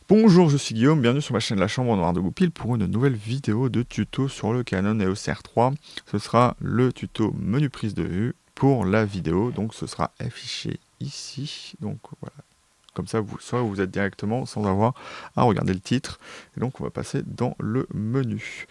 Bonjour, je suis Guillaume, bienvenue sur ma chaîne La Chambre Noire de Goupil pour une nouvelle vidéo de tuto sur le Canon EOS R3. Ce sera le tuto menu prise de vue pour la vidéo, donc ce sera affiché ici. Donc voilà, comme ça vous saurez où vous êtes directement sans avoir à regarder le titre. Et donc on va passer dans le menu.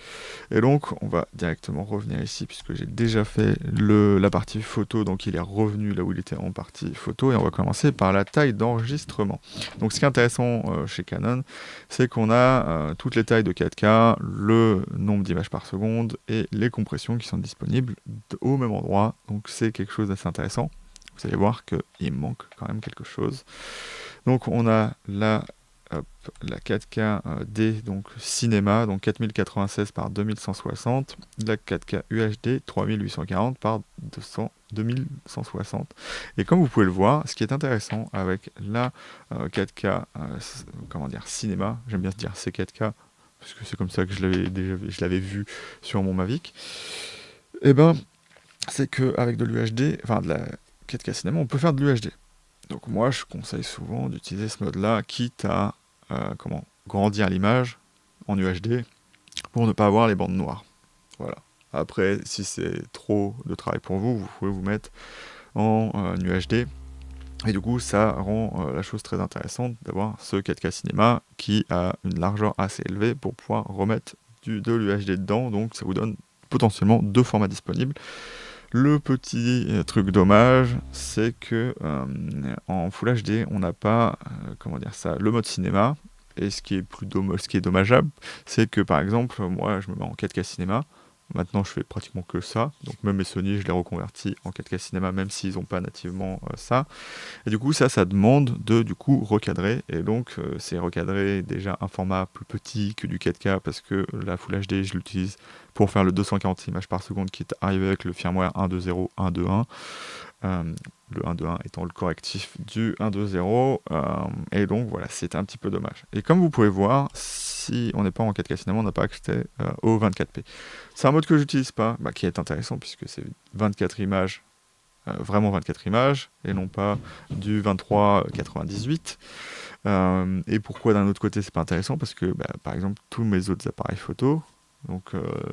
Et donc on va directement revenir ici puisque j'ai déjà fait la partie photo, donc il est revenu là où il était en partie photo, et on va commencer par la taille d'enregistrement. Donc ce qui est intéressant chez Canon, c'est qu'on a toutes les tailles de 4K, le nombre d'images par seconde et les compressions qui sont disponibles au même endroit. Donc c'est quelque chose d'assez intéressant. Vous allez voir qu'il manque quand même quelque chose. Donc on a la 4K D, donc cinéma, donc 4096 par 2160, la 4K UHD 3840 par 2160. Et comme vous pouvez le voir, ce qui est intéressant avec la 4K comment dire, cinéma, j'aime bien se dire C4K, parce que c'est comme ça que je l'avais vu sur mon Mavic, et ben c'est qu'avec de l'UHD, enfin de la 4K cinéma, on peut faire de l'UHD. Donc moi, je conseille souvent d'utiliser ce mode-là, quitte à grandir l'image en UHD pour ne pas avoir les bandes noires. Voilà. Après, si c'est trop de travail pour vous, vous pouvez vous mettre en UHD. Et du coup, ça rend la chose très intéressante d'avoir ce 4K cinéma qui a une largeur assez élevée pour pouvoir remettre de l'UHD dedans. Donc ça vous donne potentiellement deux formats disponibles. Le petit truc dommage, c'est que en Full HD, on n'a pas, le mode cinéma. Et ce qui est dommageable, c'est que par exemple, moi, je me mets en 4K cinéma. Maintenant, je fais pratiquement que ça. Donc même mes Sony, je les reconvertis en 4K cinéma, même s'ils n'ont pas nativement ça. Et du coup, ça demande de recadrer. Et donc, c'est recadrer déjà un format plus petit que du 4K, parce que la Full HD, je l'utilise pour faire le 240 images par seconde qui est arrivé avec le firmware 1.2.0, 1.2.1. Le 1.2.1 étant le correctif du 1.2.0. Et donc, voilà, c'est un petit peu dommage. Et comme vous pouvez voir, si on n'est pas en 4K cinéma, on n'a pas accès au 24p. C'est un mode que j'utilise pas, qui est intéressant, puisque c'est 24 images, vraiment 24 images, et non pas du 23,98. Et pourquoi d'un autre côté c'est pas intéressant? Parce que par exemple tous mes autres appareils photo, donc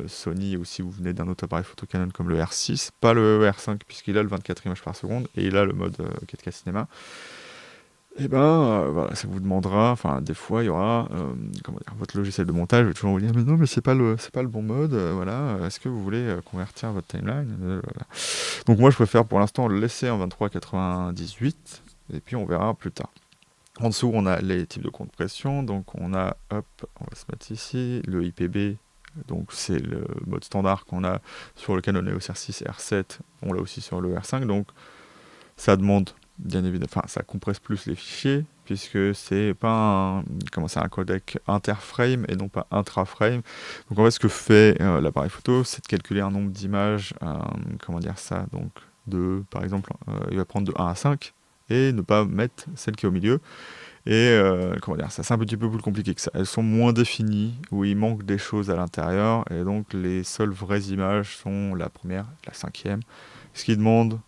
Sony, ou si vous venez d'un autre appareil photo Canon comme le R6, pas le R5 puisqu'il a le 24 images par seconde et il a le mode 4K cinéma, et voilà, ça vous demandera, enfin des fois il y aura, votre logiciel de montage va toujours vous dire mais non, mais c'est pas le bon mode, voilà, est-ce que vous voulez convertir votre timeline, voilà. Donc moi je préfère pour l'instant le laisser en 23,98 et puis on verra plus tard. En dessous, on a les types de compression. Donc, on a, hop, on va se mettre ici, le IPB. Donc, c'est le mode standard qu'on a sur le Canon EOS R6 et R7. On l'a aussi sur le R5. Donc, ça demande, bien évidemment, enfin, ça compresse plus les fichiers, puisque c'est pas un codec interframe et non pas intraframe. Donc, en fait, ce que fait l'appareil photo, c'est de calculer un nombre d'images, donc, par exemple, il va prendre de 1 à 5 et ne pas mettre celle qui est au milieu. Et ça c'est un petit peu plus compliqué que ça. Elles sont moins définies, où il manque des choses à l'intérieur, et donc les seules vraies images sont la première, la cinquième. Ce qui demande,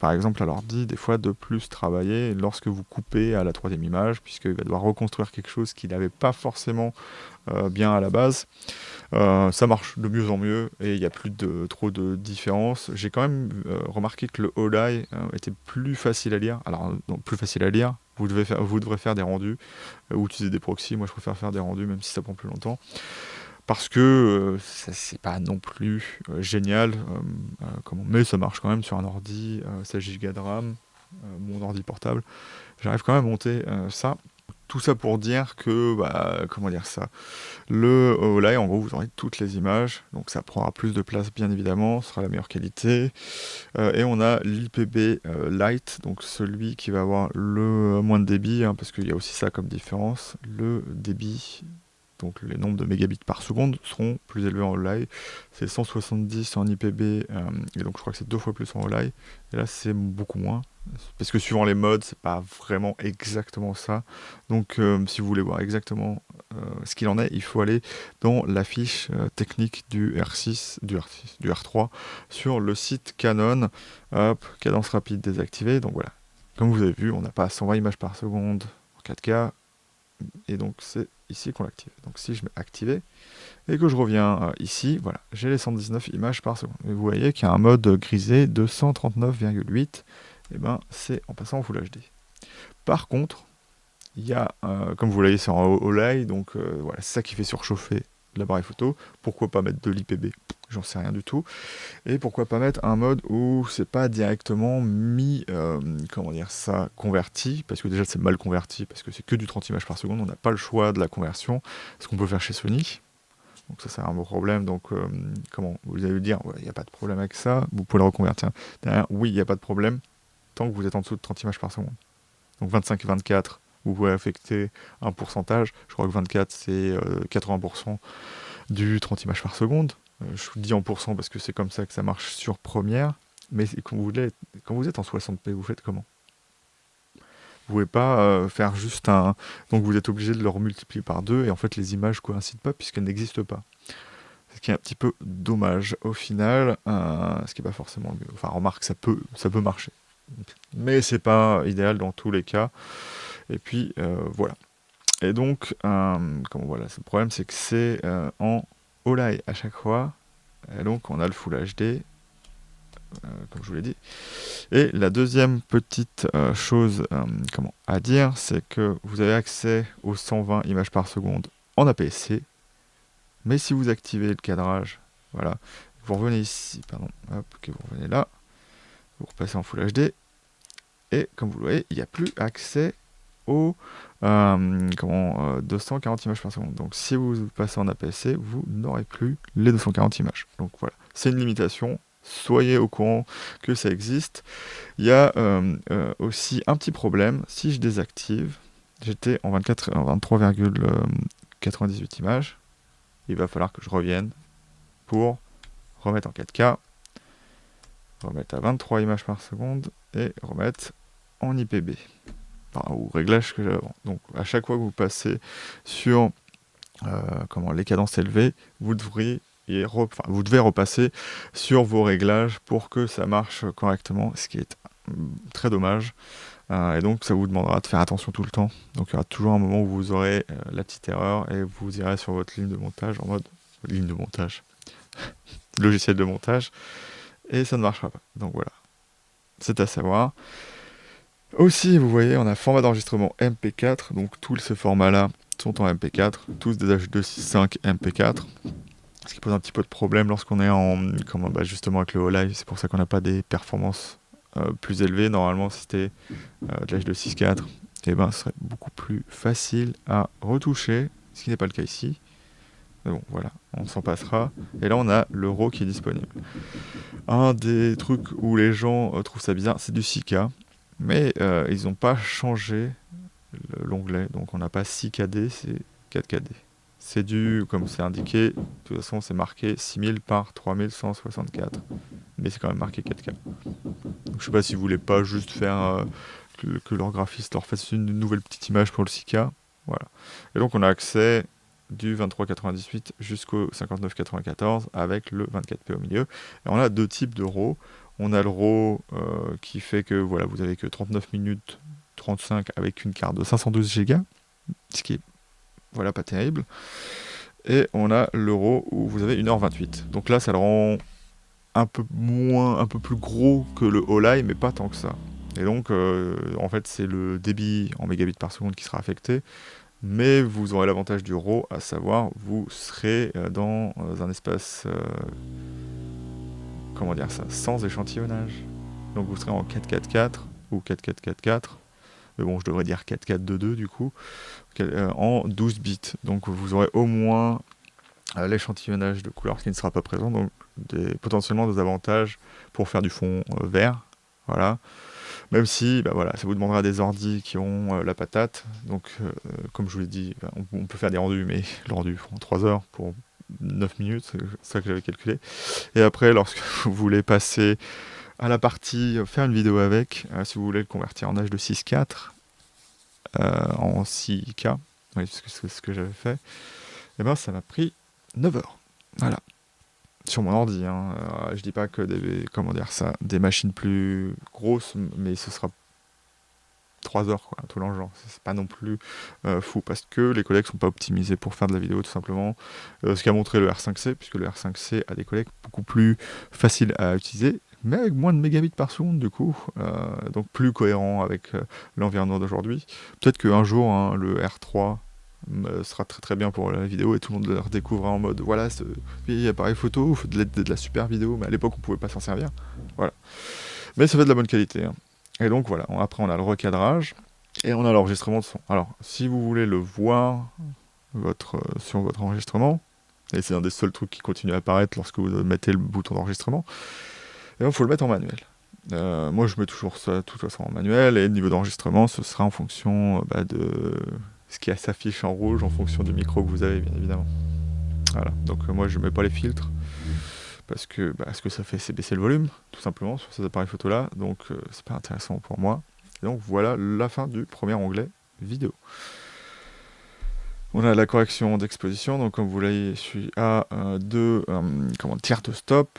par exemple à l'ordi, des fois de plus travailler lorsque vous coupez à la troisième image, puisqu'il va devoir reconstruire quelque chose qu'il n'avait pas forcément bien à la base. Ça marche de mieux en mieux et il n'y a plus trop de différence. J'ai quand même remarqué que le Holei était plus facile à lire. Alors, plus facile à lire, vous devrez faire des rendus ou utiliser des proxys. Moi, je préfère faire des rendus, même si ça prend plus longtemps. Parce que c'est pas non plus génial, mais ça marche quand même sur un ordi, 16 Go de RAM, mon ordi portable. J'arrive quand même à monter ça. Tout ça pour dire que, le Holei, en gros, vous aurez toutes les images, donc ça prendra plus de place, bien évidemment, ce sera la meilleure qualité. Et on a l'IPB Lite, donc celui qui va avoir le moins de débit, parce qu'il y a aussi ça comme différence. Le débit, donc les nombres de mégabits par seconde, seront plus élevés en Holei. C'est 170 en IPB, et donc je crois que c'est 2 fois plus en Holei. Et là, c'est beaucoup moins. Parce que suivant les modes, c'est pas vraiment exactement ça. Donc, si vous voulez voir exactement ce qu'il en est, il faut aller dans la fiche technique du R3 sur le site Canon. Hop, cadence rapide désactivée. Donc voilà. Comme vous avez vu, on n'a pas 120 images par seconde en 4K, et donc c'est ici qu'on l'active. Donc si je mets activer, et que je reviens ici, voilà, j'ai les 119 images par seconde. Et vous voyez qu'il y a un mode grisé de 139,8, et ben c'est en passant en Full HD. Par contre, il y a, comme vous voyez, c'est en OLED, donc voilà, c'est ça qui fait surchauffer l'appareil photo. Pourquoi pas mettre de l'IPB? J'en sais rien du tout. Et pourquoi pas mettre un mode où c'est pas directement mis, comment dire ça, converti, parce que déjà c'est mal converti, parce que c'est que du 30 images par seconde, on n'a pas le choix de la conversion, ce qu'on peut faire chez Sony. Donc ça c'est un gros problème, donc comment vous allez me dire, il n'y a pas de problème avec ça, vous pouvez le reconvertir. Derrière, oui, il n'y a pas de problème, tant que vous êtes en dessous de 30 images par seconde. Donc 25 et 24, vous pouvez affecter un pourcentage, je crois que 24 c'est 80% du 30 images par seconde. Je vous dis en pourcent parce que c'est comme ça que ça marche sur Premiere, mais quand vous êtes en 60p, vous faites comment? Vous pouvez pas faire juste un... Donc vous êtes obligé de le multiplier par 2, et en fait les images coïncident pas puisqu'elles n'existent pas. Ce qui est un petit peu dommage au final, ce qui n'est pas forcément le mieux. Enfin, remarque, ça peut marcher. Mais c'est pas idéal dans tous les cas. Et puis, voilà. Et donc, voilà, le problème, c'est que c'est en OLED à chaque fois. Et donc, on a le Full HD, comme je vous l'ai dit. Et la deuxième petite chose à dire, c'est que vous avez accès aux 120 images par seconde en APS-C. Mais si vous activez le cadrage, voilà, vous revenez ici, pardon, hop, que vous revenez là, vous repassez en Full HD, et comme vous le voyez, il n'y a plus accès aux 240 images par seconde. Donc si vous passez en APS-C, vous n'aurez plus les 240 images. Donc voilà, c'est une limitation. Soyez au courant que ça existe. Il y a aussi un petit problème. Si je désactive, j'étais en 23,98 images. Il va falloir que je revienne pour remettre en 4K, remettre à 23 images par seconde et remettre en IPB. Enfin, ou réglage que j'avais avant. Donc à chaque fois que vous passez sur les cadences élevées, vous devez repasser sur vos réglages pour que ça marche correctement, ce qui est très dommage. Et donc ça vous demandera de faire attention tout le temps. Donc il y aura toujours un moment où vous aurez la petite erreur et vous irez sur votre ligne de montage en mode ligne de montage, logiciel de montage, et ça ne marchera pas. Donc voilà, c'est à savoir. Aussi, vous voyez, on a format d'enregistrement MP4, donc tous ces formats-là sont en MP4, tous des H265 MP4, ce qui pose un petit peu de problème lorsqu'on est justement avec le OLED. C'est pour ça qu'on n'a pas des performances plus élevées. Normalement, si c'était de l'H264, et ce serait beaucoup plus facile à retoucher, ce qui n'est pas le cas ici. Mais bon, voilà, on s'en passera. Et là, on a le RAW qui est disponible. Un des trucs où les gens trouvent ça bizarre, c'est du 6K. Mais ils n'ont pas changé l'onglet. Donc on n'a pas 6KD, c'est 4KD. C'est comme c'est indiqué, de toute façon c'est marqué 6000 par 3164. Mais c'est quand même marqué 4K. Donc, je sais pas si vous voulez pas juste faire que leur graphiste leur fasse une nouvelle petite image pour le 6K. Voilà. Et donc on a accès du 23,98 jusqu'au 59,94 avec le 24p au milieu. Et on a deux types de RAW. On a le RAW qui fait que voilà, vous avez que 39 minutes 35 avec une carte de 512 Go, ce qui est voilà, pas terrible. Et on a le RAW où vous avez 1h28. Donc là, ça le rend un peu plus gros que le OLED, mais pas tant que ça. Et donc, en fait, c'est le débit en mégabits par seconde qui sera affecté. Mais vous aurez l'avantage du RAW, à savoir, vous serez dans un espace, sans échantillonnage. Donc vous serez en 4.4.4 ou 4.4.4.4, mais bon, je devrais dire 4.4.2.2 du coup, en 12 bits. Donc vous aurez au moins l'échantillonnage de couleurs qui ne sera pas présent, donc potentiellement des avantages pour faire du fond vert. Voilà. Même si ça vous demandera des ordis qui ont la patate. Donc, comme je vous l'ai dit, on peut faire des rendus, mais le rendu prend 3 heures pour 9 minutes, c'est ça que j'avais calculé. Et après, lorsque vous voulez passer à la partie faire une vidéo avec, si vous voulez le convertir en H264 en 6K, oui, c'est ce que j'avais fait, et ça m'a pris 9 heures. Voilà. Sur mon ordi, hein. Je dis pas que des machines plus grosses, mais ce sera 3 heures, quoi, tout dans le genre. C'est pas non plus fou, parce que les codecs sont pas optimisés pour faire de la vidéo, tout simplement. Ce qu'a montré le R5C, puisque le R5C a des codecs beaucoup plus faciles à utiliser, mais avec moins de mégabits par seconde, du coup, donc plus cohérent avec l'environnement d'aujourd'hui. Peut-être qu'un jour, hein, le R3 sera très très bien pour la vidéo et tout le monde le redécouvrira en mode voilà, ce vieil appareil photo, faut de la super vidéo, mais à l'époque on pouvait pas s'en servir. Voilà. Mais ça fait de la bonne qualité. Hein. Et donc voilà, après on a le recadrage et on a l'enregistrement de son. Alors, si vous voulez le voir sur votre enregistrement, et c'est un des seuls trucs qui continue à apparaître lorsque vous mettez le bouton d'enregistrement, il faut le mettre en manuel. Moi je mets toujours ça de toute façon en manuel, et le niveau d'enregistrement ce sera en fonction de ce qui s'affiche en rouge, en fonction du micro que vous avez, bien évidemment. Voilà, donc moi je mets pas les filtres, parce que ce que ça fait c'est baisser le volume, tout simplement, sur ces appareils photo là, donc c'est pas intéressant pour moi. Et donc voilà la fin du premier onglet vidéo. On a la correction d'exposition, donc comme vous voyez, je suis à tiers de stop,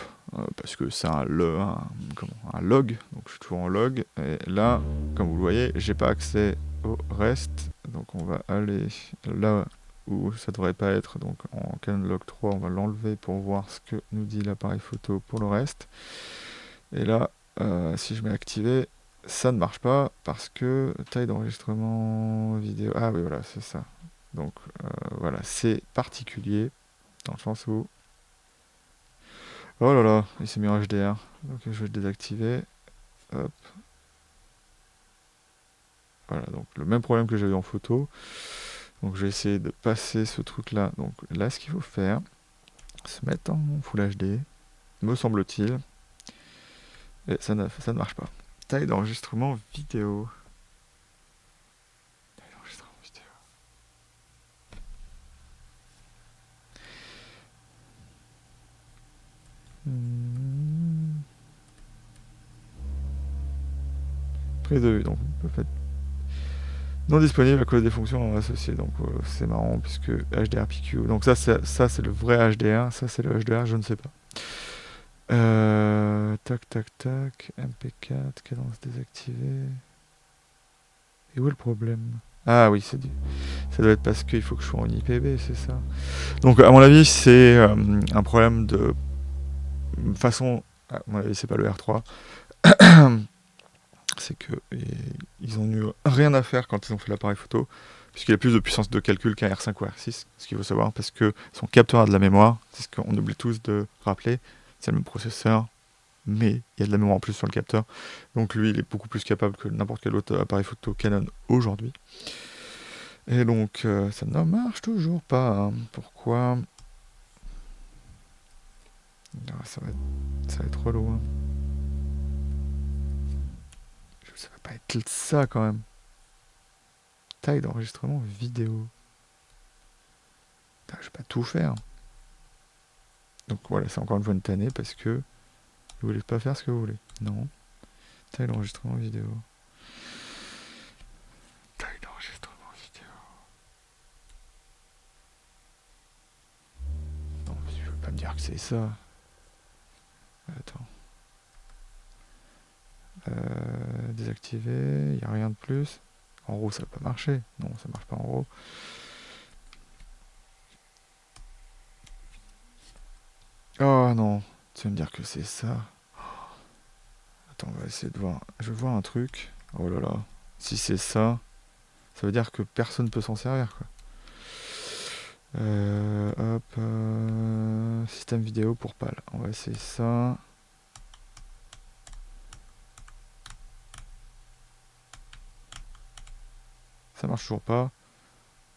parce que c'est un log, donc je suis toujours en log, et là, comme vous le voyez, j'ai pas accès au reste, donc on va aller là où ça devrait pas être, donc en Canon Log 3, on va l'enlever pour voir ce que nous dit l'appareil photo pour le reste, et là, si je mets activer, ça ne marche pas, parce que taille d'enregistrement vidéo, ah oui voilà, c'est ça. Donc voilà, c'est particulier, dans le sens où... Oh là là, il s'est mis en HDR, donc je vais le désactiver. Hop. Voilà, donc le même problème que j'avais en photo. Donc je vais essayer de passer ce truc là. Donc là, ce qu'il faut faire, se mettre en Full HD, me semble-t-il. Et ça ne marche pas. Taille d'enregistrement vidéo. Prise de vue, donc on peut faire non disponible à cause des fonctions associées, donc c'est marrant puisque HDR-PQ, donc ça c'est le vrai HDR, ça c'est le HDR, je ne sais pas. Tac tac tac, MP4, cadence désactivée. Et où est le problème? Ah oui, ça doit être parce qu'il faut que je sois en IPB, c'est ça. Donc à mon avis c'est un problème de façon, à mon avis c'est pas le R3. C'est que ils ont eu rien à faire quand ils ont fait l'appareil photo, puisqu'il a plus de puissance de calcul qu'un R5 ou R6, ce qu'il faut savoir, parce que son capteur a de la mémoire, c'est ce qu'on oublie tous de rappeler, c'est le même processeur, mais il y a de la mémoire en plus sur le capteur, donc lui il est beaucoup plus capable que n'importe quel autre appareil photo Canon aujourd'hui. Et donc ça ne marche toujours pas, hein. Pourquoi? Ça va être relou, hein. Ça va pas être ça quand même. Taille d'enregistrement vidéo. Je vais pas tout faire. Donc voilà, c'est encore une fois une tannée parce que vous voulez pas faire ce que vous voulez. Non. Taille d'enregistrement vidéo. Taille d'enregistrement vidéo. Non, mais tu veux pas me dire que c'est ça. Attends. Désactiver, il n'y a rien de plus. En RAW, ça va pas marcher. Non, ça marche pas en RAW. Oh non, tu vas me dire que c'est ça. Attends, on va essayer de voir. Je vais voir un truc. Oh là là. Si c'est ça, ça veut dire que personne ne peut s'en servir, quoi. Système vidéo pour PAL. On va essayer ça. Ça marche toujours pas.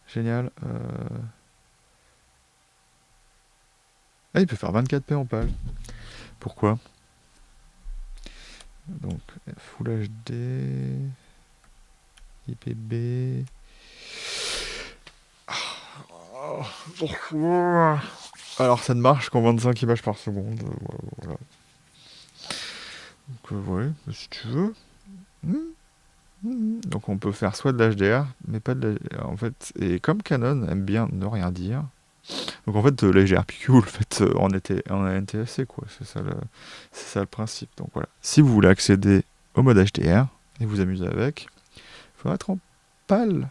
Génial. Ah, il peut faire 24p en PAL. Pourquoi? Donc, Full HD, IPB. Pourquoi? Alors, ça ne marche qu'en 25 images par seconde. Voilà. Donc, ouais, si tu veux. Donc, on peut faire soit de l'HDR, mais pas de la... En fait, et comme Canon aime bien ne rien dire, donc en fait, l'HDR-PQ, vous le faites en NTSC, quoi. C'est ça le principe. Donc voilà. Si vous voulez accéder au mode HDR et vous amuser avec, faudrait être PAL,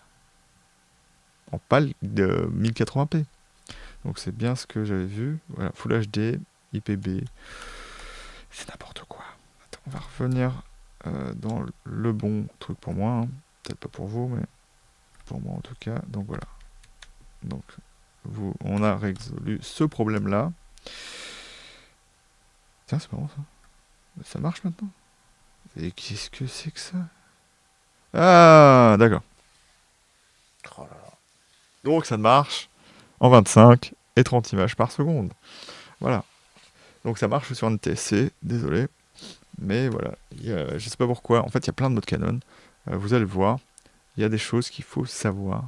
en PAL de 1080p. Donc c'est bien ce que j'avais vu. Voilà, Full HD, IPB, c'est n'importe quoi. Attends, on va revenir dans le bon truc pour moi. Hein. Peut-être pas pour vous, mais pour moi en tout cas. Donc voilà. Donc on a résolu ce problème-là. Tiens, c'est marrant ça. Ça marche maintenant. Et qu'est-ce que c'est que ça? Ah, d'accord. Oh là là. Donc ça marche en 25 et 30 images par seconde. Voilà. Donc ça marche sur NTSC, désolé. Mais voilà, je sais pas pourquoi. En fait, il y a plein de modes Canon. Vous allez le voir. Il y a des choses qu'il faut savoir.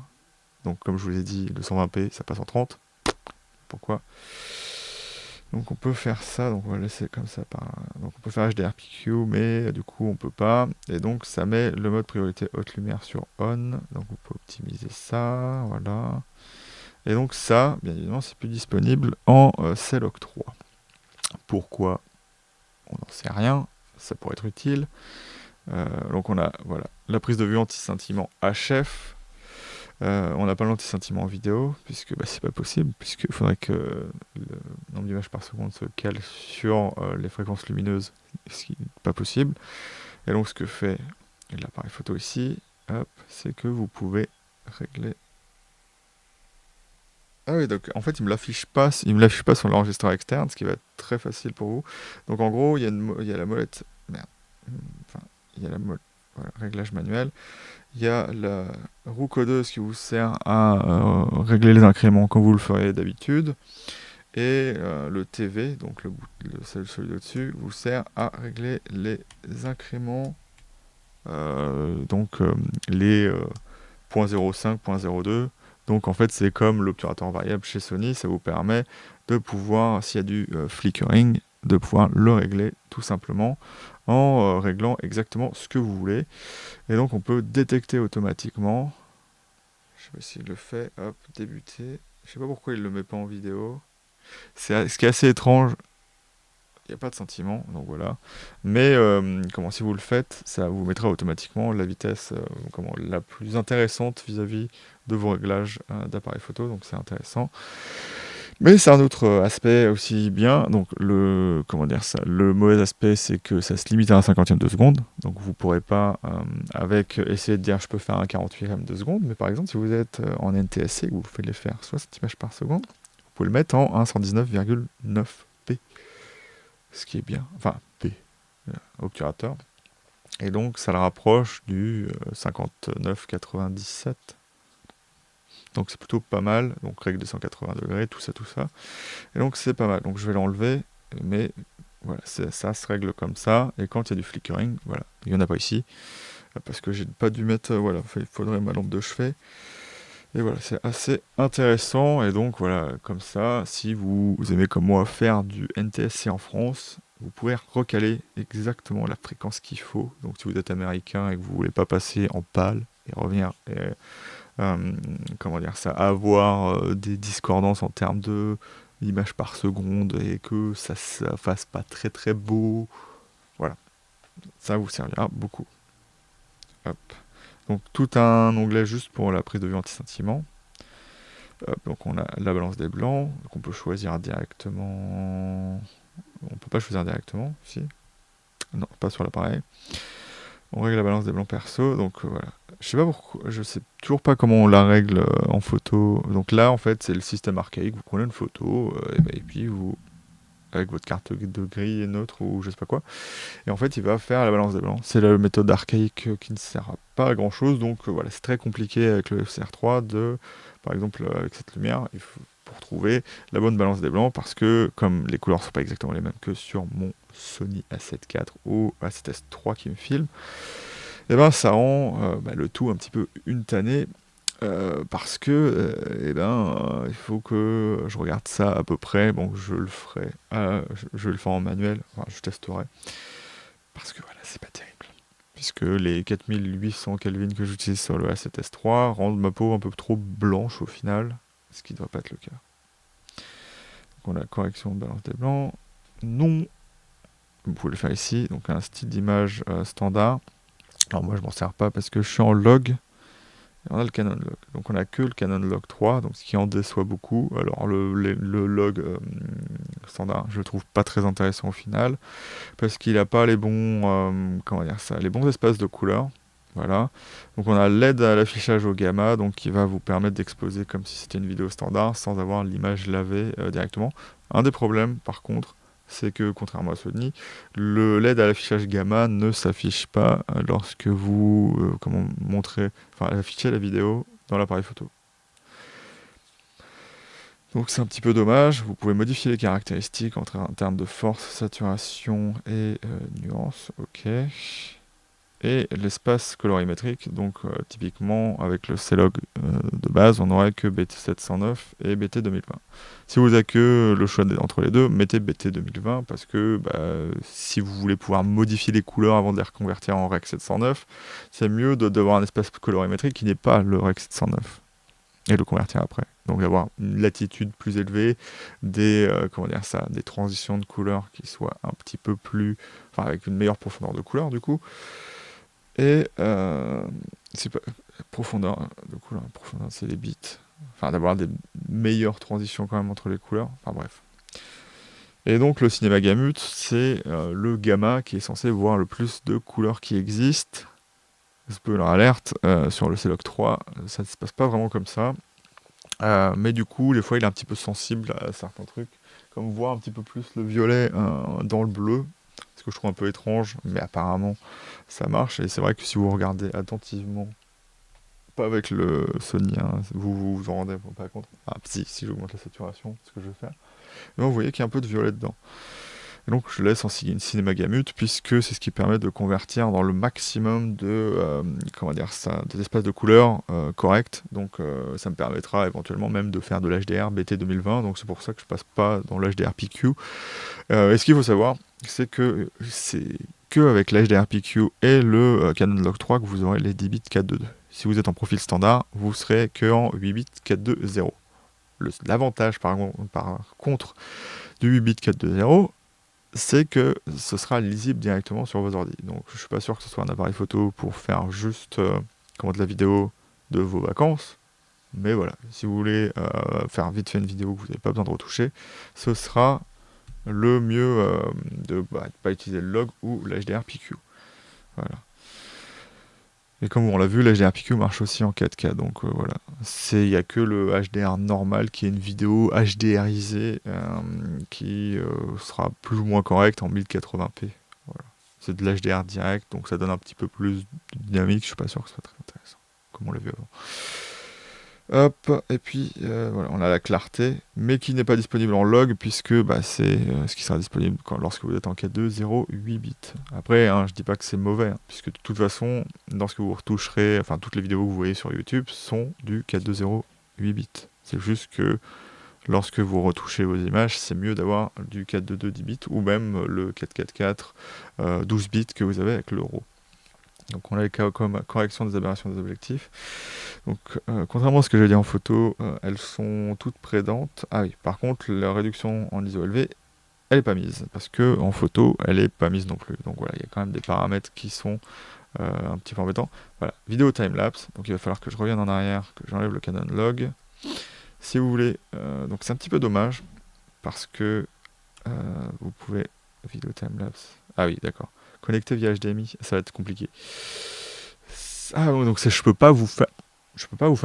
Donc comme je vous l'ai dit, le 120p, ça passe en 30. Pourquoi? Donc on peut faire ça, donc on va laisser comme ça donc on peut faire HDRPQ, mais du coup on peut pas. Et donc ça met le mode priorité haute lumière sur on. Donc on peut optimiser ça, voilà. Et donc ça, bien évidemment, c'est plus disponible en CELOC 3. Pourquoi? On n'en sait rien. Ça pourrait être utile. Donc on a voilà, la prise de vue anti-scintillement HF. On n'a pas l'anti-scintillement en vidéo, puisque c'est pas possible, puisqu'il faudrait que le nombre d'images par seconde se cale sur les fréquences lumineuses, ce qui n'est pas possible. Et donc ce que fait l'appareil photo ici, c'est que vous pouvez régler... Ah oui, donc en fait il me l'affiche pas sur l'enregistreur externe, ce qui va être très facile pour vous. Donc en gros, il y a la molette... Merde. Enfin, il y a la molette... Voilà, réglage manuel. Il y a la roue codeuse qui vous sert à régler les incréments comme vous le feriez d'habitude. Et le TV, donc celui au-dessus, vous sert à régler les incréments, donc les 0.05, 0.02. Donc en fait, c'est comme l'obturateur variable chez Sony, ça vous permet de pouvoir, s'il y a du flickering, de pouvoir le régler tout simplement en réglant exactement ce que vous voulez. Et donc on peut détecter automatiquement. Je sais pas s'il le fait. Hop, débuter. Je sais pas pourquoi il le met pas en vidéo. Ce qui est assez étrange. Il n'y a pas de sentiment, donc voilà. Mais si vous le faites, ça vous mettra automatiquement la vitesse la plus intéressante vis-à-vis de vos réglages d'appareil photo, donc c'est intéressant. Mais c'est un autre aspect aussi bien. Donc le mauvais aspect, c'est que ça se limite à un 50e de seconde. Donc vous pourrez pas essayer de dire je peux faire un 48e de seconde. Mais par exemple, si vous êtes en NTSC et que vous pouvez les faire 60 images par seconde, vous pouvez le mettre en 119,9p. Ce qui est bien. Enfin, p, obturateur. Et donc ça le rapproche du 59,97. Donc c'est plutôt pas mal. Donc règle des 180 degrés, tout ça. Et donc c'est pas mal. Donc je vais l'enlever, mais voilà, ça se règle comme ça. Et quand il y a du flickering, voilà, il n'y en a pas ici, parce que j'ai pas dû mettre, voilà, il faudrait ma lampe de chevet. Et voilà, c'est assez intéressant. Et donc voilà, comme ça, si vous aimez comme moi faire du NTSC en France, vous pouvez recaler exactement la fréquence qu'il faut. Donc si vous êtes américain et que vous voulez pas passer en PAL et revenir avoir des discordances en termes de images par seconde et que ça fasse pas très très beau. Voilà, ça vous servira beaucoup. Hop. Donc tout un onglet juste pour la prise de vue anti-scintillement. Donc on a la balance des blancs, donc on peut choisir directement. On peut pas choisir directement, si. Non, pas sur l'appareil. On règle la balance des blancs perso, donc voilà. Je sais pas pourquoi, je sais toujours pas comment on la règle en photo. Donc là, en fait, c'est le système archaïque. Vous prenez une photo et puis vous, avec votre carte de gris et neutre ou je sais pas quoi, et en fait, il va faire la balance des blancs. C'est la méthode archaïque qui ne sert pas à grand chose. Donc voilà, c'est très compliqué avec le FCR3 par exemple, avec cette lumière, pour trouver la bonne balance des blancs, parce que comme les couleurs sont pas exactement les mêmes que sur mon Sony A7 IV ou A7S III qui me filme, et ben ça rend le tout un petit peu une tannée, parce que il faut que je regarde ça à peu près. Bon, je le ferai, je vais le faire en manuel, enfin je testerai, parce que voilà, c'est pas terrible. Puisque les 4800 Kelvin que j'utilise sur le A7S III rendent ma peau un peu trop blanche au final, ce qui ne devrait pas être le cas. Donc on a correction de balance des blancs. Non, vous pouvez le faire ici, donc un style d'image standard. Alors moi je m'en sers pas parce que je suis en log. Et on a le Canon log. Donc on a que le Canon log 3, donc ce qui en déçoit beaucoup. Alors le log standard, je le trouve pas très intéressant au final, parce qu'il n'a pas les bons, comment dire ça, les bons espaces de couleurs. Voilà. Donc on a l'aide à l'affichage au gamma, donc qui va vous permettre d'exposer comme si c'était une vidéo standard sans avoir l'image lavée directement. Un des problèmes, par contre, c'est que contrairement à Sony, l'aide à l'affichage gamma ne s'affiche pas lorsque vous affichez la vidéo dans l'appareil photo. Donc c'est un petit peu dommage. Vous pouvez modifier les caractéristiques en termes de force, saturation et nuance. Ok. Et l'espace colorimétrique, donc typiquement avec le C-Log de base, on n'aurait que BT709 et BT 2020. Si vous n'avez que le choix entre les deux, mettez BT 2020 parce que si vous voulez pouvoir modifier les couleurs avant de les reconvertir en Rec 709, c'est mieux d'avoir un espace colorimétrique qui n'est pas le Rec 709 et le convertir après. Donc d'avoir une latitude plus élevée, des transitions de couleurs qui soient un petit peu plus, avec une meilleure profondeur de couleur du coup. Et c'est pas profondeur de couleur, profondeur c'est les bits. Enfin d'avoir des meilleures transitions quand même entre les couleurs. Enfin bref. Et donc le cinéma gamut, c'est le gamma qui est censé voir le plus de couleurs qui existent. Spoiler alerte, sur le C-Log 3, ça ne se passe pas vraiment comme ça. Mais du coup, des fois, il est un petit peu sensible à certains trucs, comme voir un petit peu plus le violet dans le bleu, ce que je trouve un peu étrange, mais apparemment ça marche. Et c'est vrai que si vous regardez attentivement, pas avec le Sony, hein, vous en rendez pas compte. Ah, si j'augmente la saturation, c'est ce que je vais faire. Mais vous voyez qu'il y a un peu de violet dedans. Et donc je laisse en cinéma gamut puisque c'est ce qui permet de convertir dans le maximum de des espaces de couleurs corrects. Donc ça me permettra éventuellement même de faire de l'HDR BT 2020. Donc c'est pour ça que je passe pas dans l'HDR PQ. Et ce qu'il faut savoir, c'est que avec l'HDR PQ et le Canon Log 3 que vous aurez les 10 bits 422. Si vous êtes en profil standard, vous serez que en 8 bits 420. L'avantage par contre du 8 bits 420, c'est que ce sera lisible directement sur vos ordi. Donc je suis pas sûr que ce soit un appareil photo pour faire juste de la vidéo de vos vacances. Mais voilà, si vous voulez faire vite fait une vidéo que vous n'avez pas besoin de retoucher, ce sera le mieux de ne pas utiliser le log ou l'HDR PQ. Voilà. Et comme on l'a vu, l'HDR PQ marche aussi en 4K, donc voilà. Il n'y a que le HDR normal qui est une vidéo HDRisée qui sera plus ou moins correcte en 1080p. Voilà. C'est de l'HDR direct, donc ça donne un petit peu plus de dynamique. Je suis pas sûr que ce soit très intéressant, comme on l'a vu avant. Hop, et puis voilà, on a la clarté, mais qui n'est pas disponible en log, puisque c'est ce qui sera disponible lorsque vous êtes en 4.2, 0, 8 bits. Après, je dis pas que c'est mauvais, puisque de toute façon, lorsque vous retoucherez, toutes les vidéos que vous voyez sur YouTube sont du 4.2, 0, 8 bits. C'est juste que lorsque vous retouchez vos images, c'est mieux d'avoir du 4.2, 10 bits, ou même le 4.4, 12 bits que vous avez avec le RAW. Donc on a les correction des aberrations des objectifs. Donc contrairement à ce que j'ai dit en photo, elles sont toutes prédentes. Ah oui, par contre la réduction en ISO élevé, elle n'est pas mise. Parce que en photo, elle n'est pas mise non plus. Donc voilà, il y a quand même des paramètres qui sont un petit peu embêtants. Voilà, vidéo timelapse. Donc il va falloir que je revienne en arrière, que j'enlève le Canon log. Si vous voulez, donc c'est un petit peu dommage. Parce que vous pouvez... Vidéo timelapse. Ah oui, d'accord. Connecté via HDMI, ça va être compliqué. Ah oui, donc je peux pas vous faire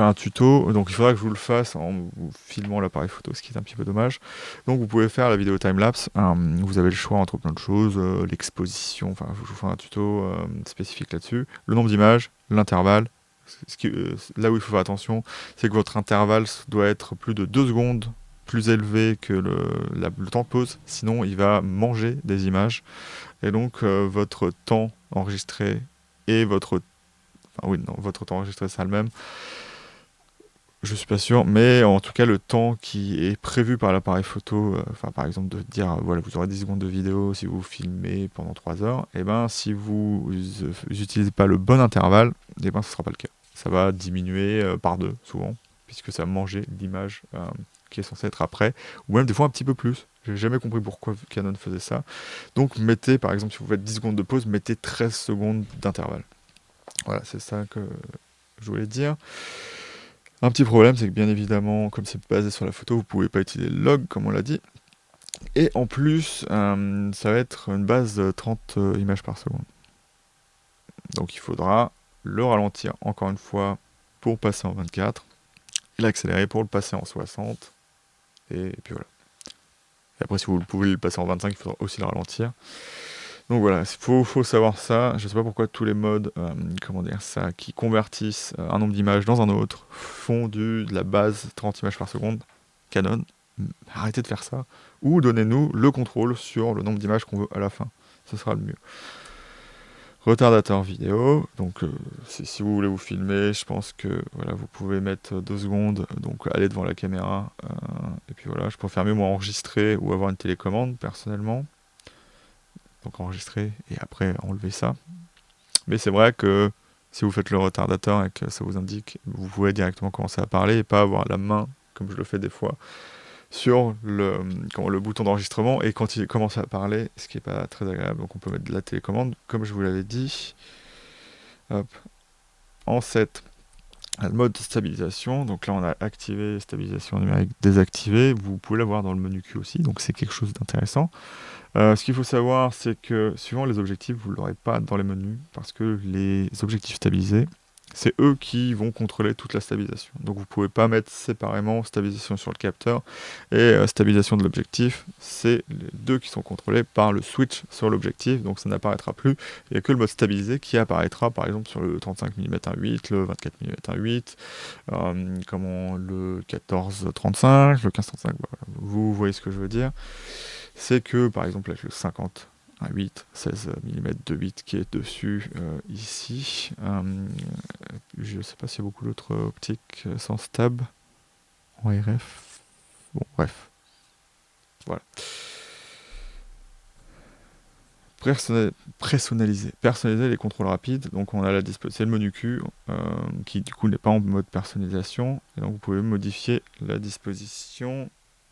un tuto, donc il faudra que je vous le fasse en vous filmant l'appareil photo, ce qui est un petit peu dommage. Donc vous pouvez faire la vidéo timelapse, vous avez le choix entre plein de choses, l'exposition, je vous fais un tuto spécifique là-dessus, le nombre d'images, l'intervalle. Là où il faut faire attention, c'est que votre intervalle doit être plus de 2 secondes plus élevé que le temps de pause, sinon il va manger des images. Et donc votre temps enregistré et votre temps enregistré sera le même. Je suis pas sûr, mais en tout cas le temps qui est prévu par l'appareil photo, par exemple de dire voilà, vous aurez 10 secondes de vidéo si vous filmez pendant 3 heures, et si vous n'utilisez pas le bon intervalle, ce ne sera pas le cas. Ça va diminuer par 2 souvent, puisque ça va manger l'image qui est censée être après, ou même des fois un petit peu plus. J'ai jamais compris pourquoi Canon faisait ça. Donc mettez, par exemple, si vous faites 10 secondes de pause, mettez 13 secondes d'intervalle. Voilà, c'est ça que je voulais dire. Un petit problème, c'est que bien évidemment, comme c'est basé sur la photo, vous pouvez pas utiliser le log, comme on l'a dit. Et en plus, ça va être une base de 30 images par seconde. Donc il faudra le ralentir encore une fois pour passer en 24, l'accélérer pour le passer en 60, et puis voilà. Et après, si vous pouvez le passer en 25, il faudra aussi le ralentir. Donc voilà, il faut savoir ça. Je sais pas pourquoi tous les modes, qui convertissent un nombre d'images dans un autre, font de la base 30 images par seconde. Canon, arrêtez de faire ça. Ou donnez-nous le contrôle sur le nombre d'images qu'on veut à la fin. Ce sera le mieux. Retardateur vidéo, donc si vous voulez vous filmer, je pense que voilà, vous pouvez mettre 2 secondes, donc aller devant la caméra, et puis voilà, je préfère mieux moi enregistrer ou avoir une télécommande personnellement, donc enregistrer et après enlever ça. Mais c'est vrai que si vous faites le retardateur et que ça vous indique, vous pouvez directement commencer à parler et pas avoir la main, comme je le fais des fois, sur le bouton d'enregistrement et quand il commence à parler, ce qui n'est pas très agréable. Donc on peut mettre de la télécommande, comme je vous l'avais dit. Hop. En 7, le mode stabilisation. Donc là, on a activé stabilisation numérique, désactivé. Vous pouvez l'avoir dans le menu Q aussi, donc c'est quelque chose d'intéressant. Ce qu'il faut savoir, c'est que suivant les objectifs, vous ne l'aurez pas dans les menus parce que les objectifs stabilisés, c'est eux qui vont contrôler toute la stabilisation. Donc vous ne pouvez pas mettre séparément stabilisation sur le capteur et stabilisation de l'objectif. C'est les deux qui sont contrôlés par le switch sur l'objectif, donc ça n'apparaîtra plus. Il n'y a que le mode stabilisé qui apparaîtra par exemple sur le 35 mm 1.8, le 24 mm 1.8, le 14-35, le 15-35, voilà. Vous voyez ce que je veux dire. C'est que par exemple avec le 50 1.8, 16 mm 2.8 qui est dessus ici. Je ne sais pas s'il y a beaucoup d'autres optiques sans stab en RF. Bon, bref. Voilà. Personnaliser les contrôles rapides. Donc on a c'est le menu Q qui du coup n'est pas en mode personnalisation. Et donc vous pouvez modifier la disposition.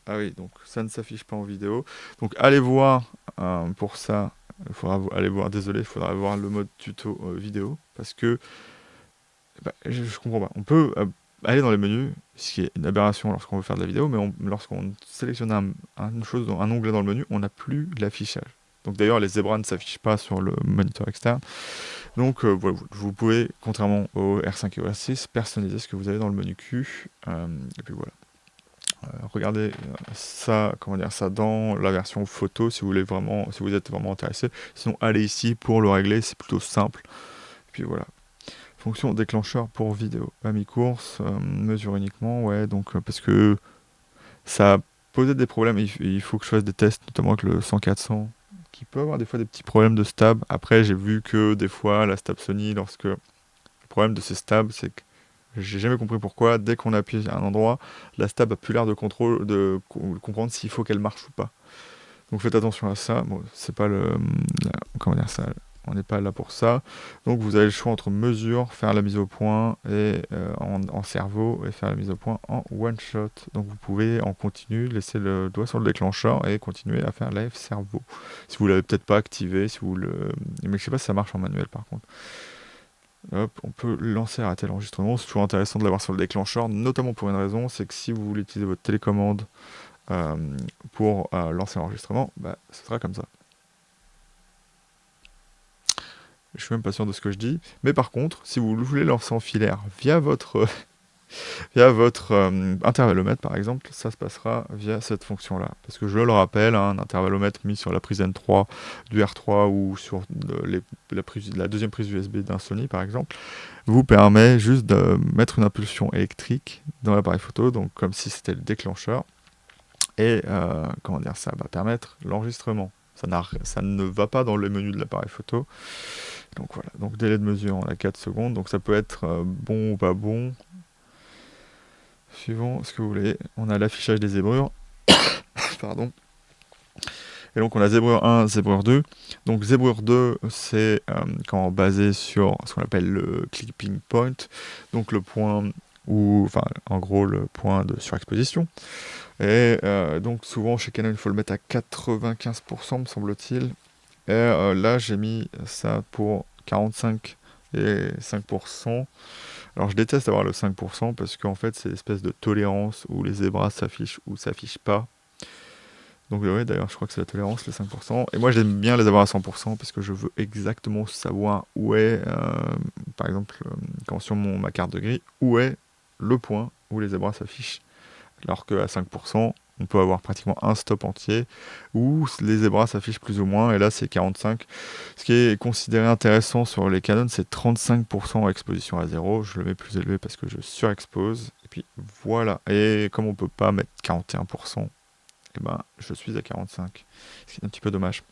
Ah oui, donc ça ne s'affiche pas en vidéo. Donc allez voir pour ça. Il faudra aller voir, désolé, il faudra voir le mode tuto vidéo parce que je comprends pas. On peut aller dans les menus, ce qui est une aberration lorsqu'on veut faire de la vidéo, mais lorsqu'on sélectionne un onglet dans le menu, on n'a plus l'affichage. Donc d'ailleurs, les zébras ne s'affichent pas sur le moniteur externe. Donc voilà, vous pouvez, contrairement au R5 et au R6, personnaliser ce que vous avez dans le menu Q. Et puis voilà. Regardez ça dans la version photo si vous êtes vraiment intéressé. Sinon, allez ici pour le régler, c'est plutôt simple. Et puis voilà. Fonction déclencheur pour vidéo. À mi-course, mesure uniquement, ouais, donc parce que ça a posé des problèmes. Il faut que je fasse des tests, notamment avec le 100-400, qui peut avoir des fois des petits problèmes de stab. Après, j'ai vu que des fois, la stab Sony, le problème de ces stabs, c'est que j'ai jamais compris pourquoi, dès qu'on appuie à un endroit, la stab a plus l'air de comprendre s'il faut qu'elle marche ou pas. Donc faites attention à ça. Bon, c'est pas on n'est pas là pour ça. Donc vous avez le choix entre mesure, faire la mise au point et en cerveau et faire la mise au point en one shot. Donc vous pouvez en continu laisser le doigt sur le déclencheur et continuer à faire live cerveau. Si vous l'avez peut-être pas activé, mais je sais pas si ça marche en manuel par contre. Hop, on peut lancer et arrêter l'enregistrement. C'est toujours intéressant de l'avoir sur le déclencheur, notamment pour une raison, c'est que si vous voulez utiliser votre télécommande pour lancer l'enregistrement, ce sera comme ça. Je suis même pas sûr de ce que je dis. Mais par contre, si vous voulez lancer en filaire via votre intervallomètre, par exemple, ça se passera via cette fonction-là. Parce que je le rappelle, un intervallomètre mis sur la prise N3 du R3 ou sur la deuxième prise USB d'un Sony, par exemple, vous permet juste de mettre une impulsion électrique dans l'appareil photo, donc comme si c'était le déclencheur. Et ça va permettre l'enregistrement. Ça ne va pas dans le menu de l'appareil photo. Donc voilà, donc délai de mesure, on a 4 secondes, donc ça peut être bon ou pas bon. Suivant ce que vous voulez. On a l'affichage des zébrures. Pardon. Et donc on a zébrure 1, zébrure 2. Donc zébrure 2, c'est basé sur ce qu'on appelle le clipping point. Donc le point en gros le point de surexposition. Et donc souvent chez Canon il faut le mettre à 95% me semble-t-il. Et là j'ai mis ça pour 45 Et 5%. Alors je déteste avoir le 5% parce qu'en fait c'est l'espèce de tolérance où les zébras s'affichent ou s'affichent pas. Donc ouais, d'ailleurs je crois que c'est la tolérance, les 5%. Et moi j'aime bien les avoir à 100% parce que je veux exactement savoir où est, par exemple, quand sur ma carte de gris, où est le point où les zébras s'affichent. Alors qu'à 5%, on peut avoir pratiquement un stop entier où les zébras s'affichent plus ou moins, et là c'est 45. Ce qui est considéré intéressant sur les Canon, c'est 35% exposition à 0. Je le mets plus élevé parce que je surexpose. Et puis voilà. Et comme on peut pas mettre 41%, et ben je suis à 45. Ce qui est un petit peu dommage.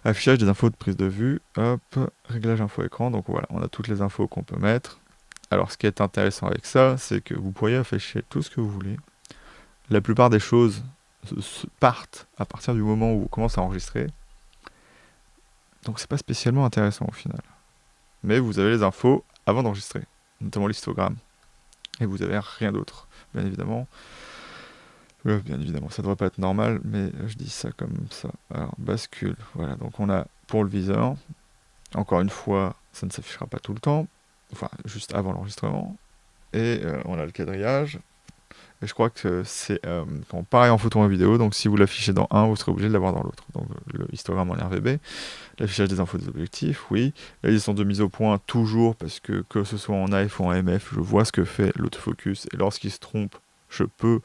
Affichage des infos de prise de vue. Hop, réglage info écran. Donc voilà, on a toutes les infos qu'on peut mettre. Alors ce qui est intéressant avec ça, c'est que vous pourriez afficher tout ce que vous voulez. La plupart des choses partent à partir du moment où on commence à enregistrer. Donc c'est pas spécialement intéressant au final. Mais vous avez les infos avant d'enregistrer, notamment l'histogramme. Et vous avez rien d'autre, bien évidemment. Bien évidemment, ça devrait pas être normal, mais je dis ça comme ça. Alors, bascule, voilà, donc on a pour le viseur, encore une fois, ça ne s'affichera pas tout le temps, enfin, juste avant l'enregistrement. Et on a le quadrillage. Et je crois que c'est pareil en photo et en vidéo, donc si vous l'affichez dans un, vous serez obligé de l'avoir dans l'autre. Donc le histogramme en RVB, l'affichage des infos des objectifs, oui. La distance de mise au point, toujours, parce que ce soit en AF ou en MF, je vois ce que fait l'autofocus, et lorsqu'il se trompe, je peux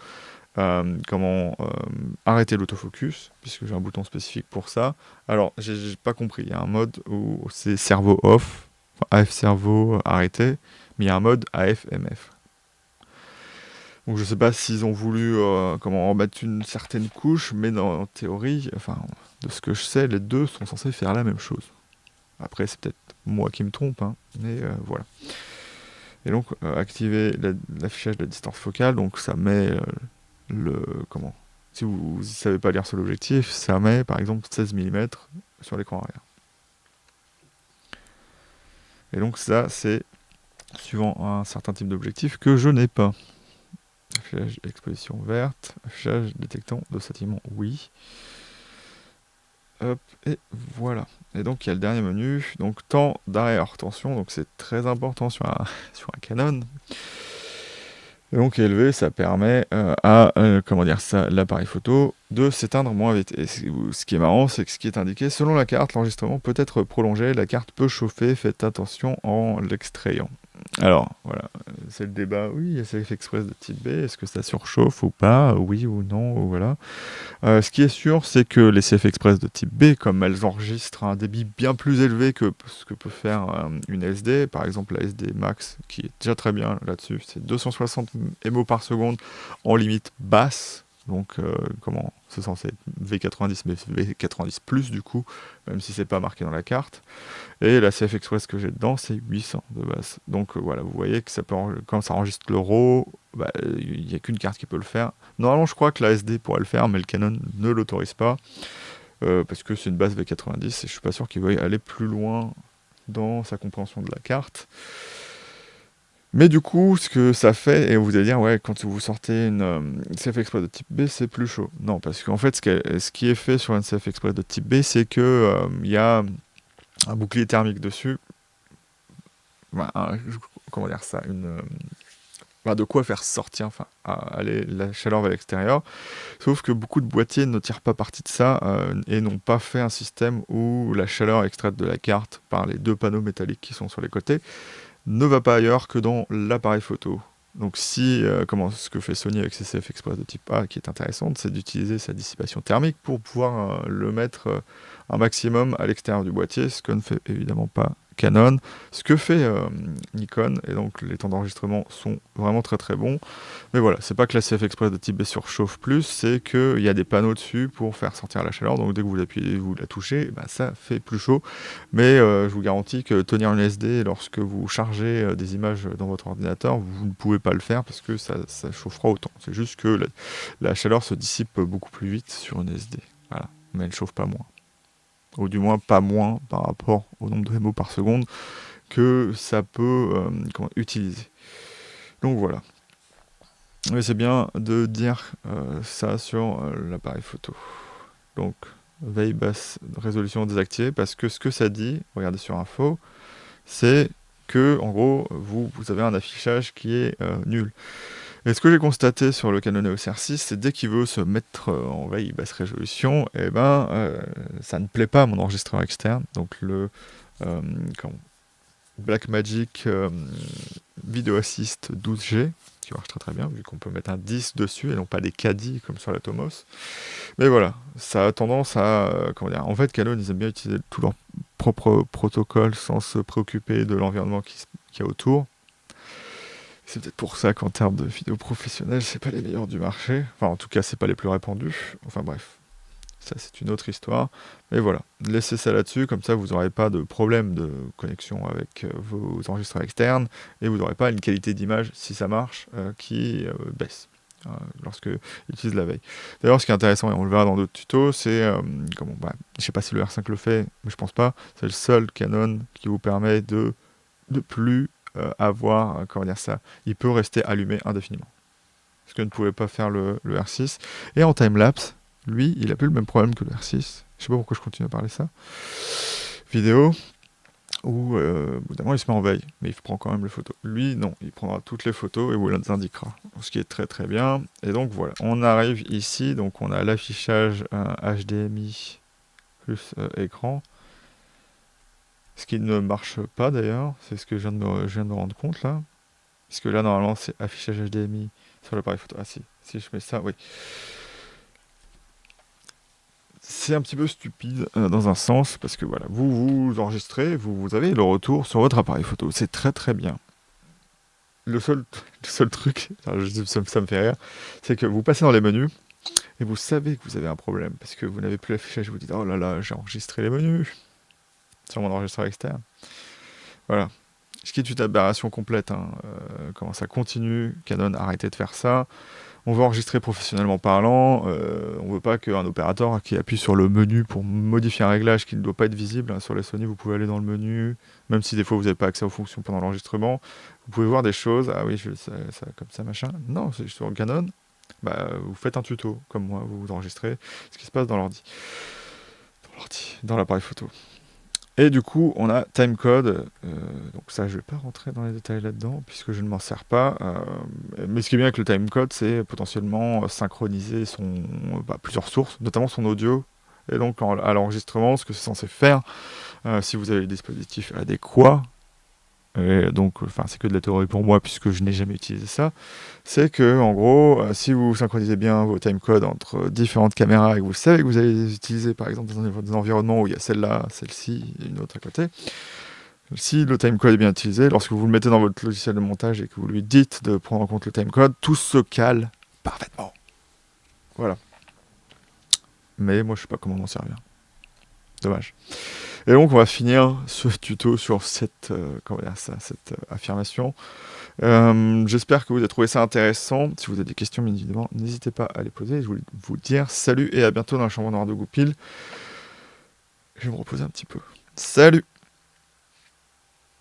arrêter l'autofocus, puisque j'ai un bouton spécifique pour ça. Alors, j'ai pas compris, il y a un mode où c'est cerveau off, AF cerveau arrêté, mais il y a un mode AF MF. Donc je sais pas s'ils ont voulu remettre une certaine couche, mais en théorie, enfin, de ce que je sais, les deux sont censés faire la même chose. Après, c'est peut-être moi qui me trompe, hein, mais voilà. Et donc, activer l'affichage de la distance focale, donc ça met si vous ne savez pas lire sur l'objectif, ça met par exemple 16 mm sur l'écran arrière. Et donc ça, c'est suivant un certain type d'objectif que je n'ai pas. Affichage exposition verte, affichage détectant de scintillement, oui. Hop, et voilà. Et donc il y a le dernier menu, donc temps d'arrêt hors tension, donc c'est très important sur un Canon. Et donc élevé, ça permet l'appareil photo de s'éteindre moins vite. Et ce qui est marrant, c'est que ce qui est indiqué, selon la carte, l'enregistrement peut être prolongé, la carte peut chauffer, faites attention en l'extrayant. Alors, voilà, c'est le débat, oui, SF Express de type B, est-ce que ça surchauffe ou pas, oui ou non, ou voilà. Ce qui est sûr, c'est que les CF Express de type B, comme elles enregistrent un débit bien plus élevé que ce que peut faire une SD, par exemple la SD Max, qui est déjà très bien là-dessus, c'est 260 MO par seconde en limite basse, donc c'est censé être V90, mais V90 plus du coup, même si c'est pas marqué dans la carte. Et la CF Express que j'ai dedans, c'est 800 de base. Donc voilà, vous voyez que ça peut, quand ça enregistre le RAW, il n'y a qu'une carte qui peut le faire. Normalement, je crois que la SD pourrait le faire, mais le Canon ne l'autorise pas, parce que c'est une base V90, et je suis pas sûr qu'il veuille aller plus loin dans sa compréhension de la carte. Mais du coup, ce que ça fait, et vous allez dire, ouais, quand vous sortez une CF Express de type B, c'est plus chaud. Non, parce qu'en fait, ce qui est fait sur une CF Express de type B, c'est que il y a un bouclier thermique dessus. Comment dire ça, de quoi faire sortir, la chaleur vers l'extérieur. Sauf que beaucoup de boîtiers ne tirent pas parti de ça et n'ont pas fait un système où la chaleur extraite de la carte par les deux panneaux métalliques qui sont sur les côtés ne va pas ailleurs que dans l'appareil photo. Donc ce que fait Sony avec ses CF Express de type A, qui est intéressante, c'est d'utiliser sa dissipation thermique pour pouvoir le mettre un maximum à l'extérieur du boîtier, ce que ne fait évidemment pas Canon, ce que fait Nikon, et donc les temps d'enregistrement sont vraiment très très bons. Mais voilà, c'est pas que la CF Express de type B surchauffe plus, c'est qu'il y a des panneaux dessus pour faire sortir la chaleur, donc dès que vous appuyez, vous la touchez, ça fait plus chaud. Mais je vous garantis que tenir une SD lorsque vous chargez des images dans votre ordinateur, vous ne pouvez pas le faire parce que ça chauffera autant. C'est juste que la chaleur se dissipe beaucoup plus vite sur une SD. Voilà, mais elle ne chauffe pas moins. Ou du moins pas moins par rapport au nombre de MO par seconde que ça peut utiliser. Donc voilà. Mais c'est bien de dire ça sur l'appareil photo. Donc veille basse résolution désactivée, parce que ce que ça dit, regardez sur info, c'est que, en gros, vous avez un affichage qui est nul. Et ce que j'ai constaté sur le Canon EOS R6, c'est dès qu'il veut se mettre en veille basse résolution, et ça ne plaît pas à mon enregistreur externe. Donc le Blackmagic Video Assist 12G, qui marche très très bien, vu qu'on peut mettre un 10 dessus et non pas des caddies comme sur la Tomos. Mais voilà, ça a tendance à... En fait, Canon, ils aiment bien utiliser tout leur propre protocole sans se préoccuper de l'environnement qu'il y a autour. C'est peut-être pour ça qu'en termes de vidéos professionnelles, c'est pas les meilleurs du marché. Enfin, en tout cas, c'est pas les plus répandus. Enfin bref, ça c'est une autre histoire. Mais voilà, laissez ça là-dessus, comme ça vous n'aurez pas de problème de connexion avec vos enregistreurs externes et vous n'aurez pas une qualité d'image, si ça marche, qui baisse lorsque utilise la veille. D'ailleurs, ce qui est intéressant, et on le verra dans d'autres tutos, c'est, je sais pas si le R5 le fait, mais je pense pas, c'est le seul Canon qui vous permet de plus avoir, il peut rester allumé indéfiniment. Ce que ne pouvait pas faire le R6. Et en timelapse, lui, il a plus le même problème que le R6. Je sais pas pourquoi je continue à parler ça. Vidéo, où évidemment il se met en veille, mais il prend quand même les photos. Lui, non, il prendra toutes les photos et vous les indiquera. Ce qui est très très bien. Et donc voilà, on arrive ici, donc on a l'affichage HDMI plus écran. Ce qui ne marche pas d'ailleurs, c'est ce que je viens de me rendre compte là. Puisque là, normalement, c'est affichage HDMI sur l'appareil photo. Ah si je mets ça, oui. C'est un petit peu stupide dans un sens, parce que voilà, vous enregistrez, vous avez le retour sur votre appareil photo. C'est très très bien. Le seul truc, ça me fait rire, c'est que vous passez dans les menus, et vous savez que vous avez un problème, parce que vous n'avez plus l'affichage, vous dites, oh là là, j'ai enregistré les menus sur mon enregistreur externe. Voilà. Ce qui est une aberration complète. Comment ça continue, Canon, arrêtez de faire ça. On veut enregistrer professionnellement parlant. On veut pas qu'un opérateur qui appuie sur le menu pour modifier un réglage qui ne doit pas être visible. Sur les Sony, vous pouvez aller dans le menu, même si des fois vous n'avez pas accès aux fonctions pendant l'enregistrement. Vous pouvez voir des choses. Ah oui, je veux ça comme ça, machin. Non, c'est sur le Canon. Vous faites un tuto, comme moi, vous enregistrez ce qui se passe dans l'ordi. Dans l'appareil photo. Et du coup, on a timecode. Donc ça, je ne vais pas rentrer dans les détails là-dedans, puisque je ne m'en sers pas. Mais ce qui est bien avec le timecode, c'est potentiellement synchroniser plusieurs sources, notamment son audio. Et donc, à l'enregistrement, ce que c'est censé faire, si vous avez le dispositif adéquat, et donc, c'est que de la théorie pour moi, puisque je n'ai jamais utilisé ça, c'est que, en gros, si vous synchronisez bien vos timecodes entre différentes caméras et que vous savez que vous allez les utiliser, par exemple, dans des environnements où il y a celle-là, celle-ci, et une autre à côté, si le timecode est bien utilisé, lorsque vous le mettez dans votre logiciel de montage et que vous lui dites de prendre en compte le timecode, tout se cale parfaitement. Voilà. Mais moi, je sais pas comment m'en servir. Dommage. Et donc, on va finir ce tuto sur cette affirmation. J'espère que vous avez trouvé ça intéressant. Si vous avez des questions, bien évidemment, n'hésitez pas à les poser. Je voulais vous dire salut et à bientôt dans la chambre noire de Goupil. Je vais me reposer un petit peu. Salut!